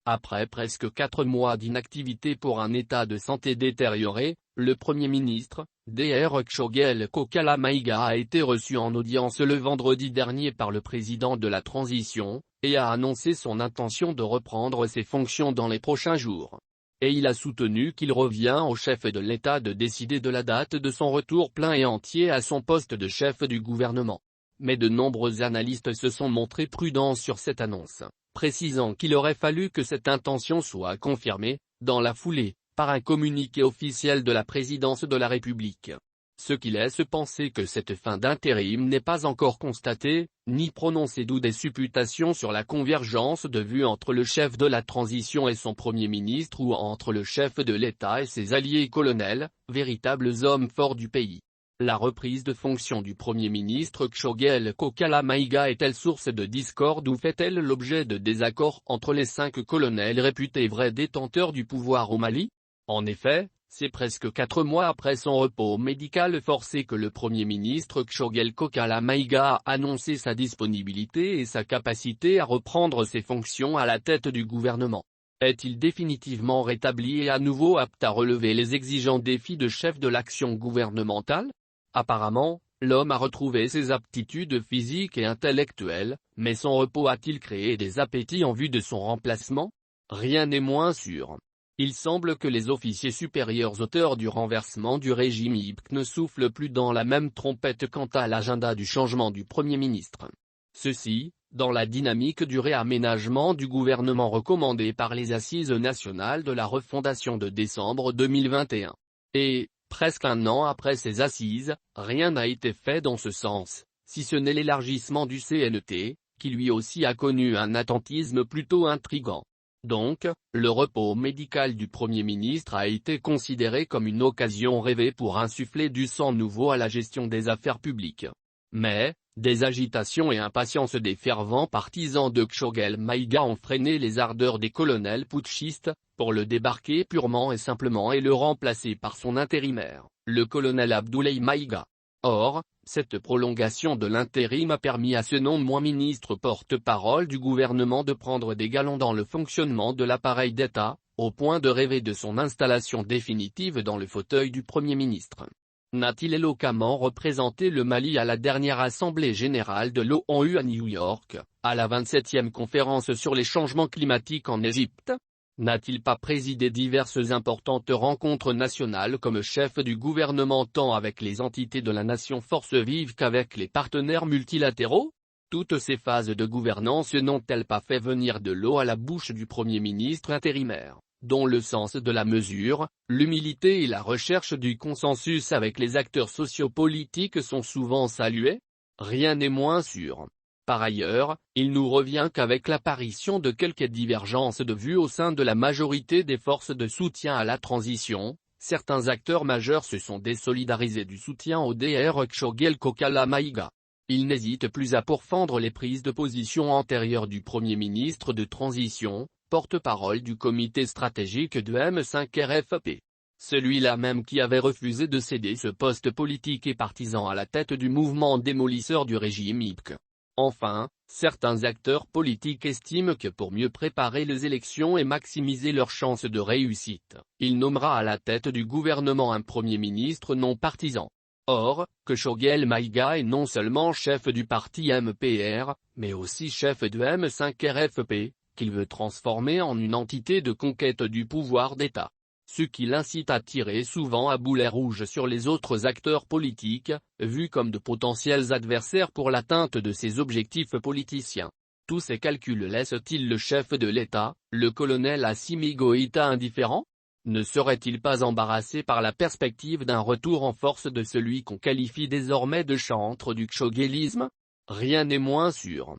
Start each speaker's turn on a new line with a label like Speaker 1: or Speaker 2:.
Speaker 1: Après presque 4 mois d'inactivité pour un état de santé détérioré, le Premier ministre, Dr Kshogel Kokala Maïga a été reçu en audience le vendredi dernier par le président de la transition, et a annoncé son intention de reprendre ses fonctions dans les prochains jours. Et il a soutenu qu'il revient au chef de l'État de décider de la date de son retour plein et entier à son poste de chef du gouvernement. Mais de nombreux analystes se sont montrés prudents sur cette annonce, précisant qu'il aurait fallu que cette intention soit confirmée, dans la foulée, par un communiqué officiel de la présidence de la République. Ce qui laisse penser que cette fin d'intérim n'est pas encore constatée, ni prononcée, d'où des supputations sur la convergence de vues entre le chef de la transition et son Premier ministre ou entre le chef de l'État et ses alliés colonels, véritables hommes forts du pays. La reprise de fonction du Premier ministre Kshogel Kokala Maïga est-elle source de discorde ou fait-elle l'objet de désaccords entre les 5 colonels réputés vrais détenteurs du pouvoir au Mali? En effet, c'est presque 4 mois après son repos médical forcé que le Premier ministre Kshogel Kokala Maïga a annoncé sa disponibilité et sa capacité à reprendre ses fonctions à la tête du gouvernement. Est-il définitivement rétabli et à nouveau apte à relever les exigeants défis de chef de l'action gouvernementale? Apparemment, l'homme a retrouvé ses aptitudes physiques et intellectuelles, mais son repos a-t-il créé des appétits en vue de son remplacement? Rien n'est moins sûr. Il semble que les officiers supérieurs auteurs du renversement du régime IBK ne soufflent plus dans la même trompette quant à l'agenda du changement du Premier ministre. Ceci, dans la dynamique du réaménagement du gouvernement recommandé par les Assises nationales de la refondation de décembre 2021. Et, presque un an après ces assises, rien n'a été fait dans ce sens, si ce n'est l'élargissement du CNT, qui lui aussi a connu un attentisme plutôt intrigant. Donc, le repos médical du Premier ministre a été considéré comme une occasion rêvée pour insuffler du sang nouveau à la gestion des affaires publiques. Mais, des agitations et impatience des fervents partisans de Kshogel Maïga ont freiné les ardeurs des colonels putschistes, pour le débarquer purement et simplement et le remplacer par son intérimaire, le colonel Abdoulaye Maïga. Or, cette prolongation de l'intérim a permis à ce non-moins ministre porte-parole du gouvernement de prendre des galons dans le fonctionnement de l'appareil d'État, au point de rêver de son installation définitive dans le fauteuil du Premier ministre. N'a-t-il éloquemment représenté le Mali à la dernière Assemblée générale de l'ONU à New York, à la 27e conférence sur les changements climatiques en Égypte? N'a-t-il pas présidé diverses importantes rencontres nationales comme chef du gouvernement tant avec les entités de la nation force vive qu'avec les partenaires multilatéraux? Toutes ces phases de gouvernance n'ont-elles pas fait venir de l'eau à la bouche du Premier ministre intérimaire, dont le sens de la mesure, l'humilité et la recherche du consensus avec les acteurs sociopolitiques sont souvent salués? Rien n'est moins sûr. Par ailleurs, il nous revient qu'avec l'apparition de quelques divergences de vues au sein de la majorité des forces de soutien à la transition, certains acteurs majeurs se sont désolidarisés du soutien au Dr Kshogel Kokala Maïga. Ils n'hésitent plus à pourfendre les prises de position antérieures du Premier ministre de transition, porte-parole du comité stratégique de M5-RFP. Celui-là même qui avait refusé de céder ce poste politique et partisan à la tête du mouvement démolisseur du régime IBK. Enfin, certains acteurs politiques estiment que pour mieux préparer les élections et maximiser leurs chances de réussite, il nommera à la tête du gouvernement un Premier ministre non partisan. Or, Kshogel Maïga est non seulement chef du parti MPR, mais aussi chef de M5-RFP, qu'il veut transformer en une entité de conquête du pouvoir d'État. Ce qui l'incite à tirer souvent à boulet rouge sur les autres acteurs politiques, vus comme de potentiels adversaires pour l'atteinte de ses objectifs politiciens. Tous ces calculs laissent-ils le chef de l'État, le colonel Assimi Goïta indifférent? Ne serait-il pas embarrassé par la perspective d'un retour en force de celui qu'on qualifie désormais de chantre du kshogelisme? Rien n'est moins sûr.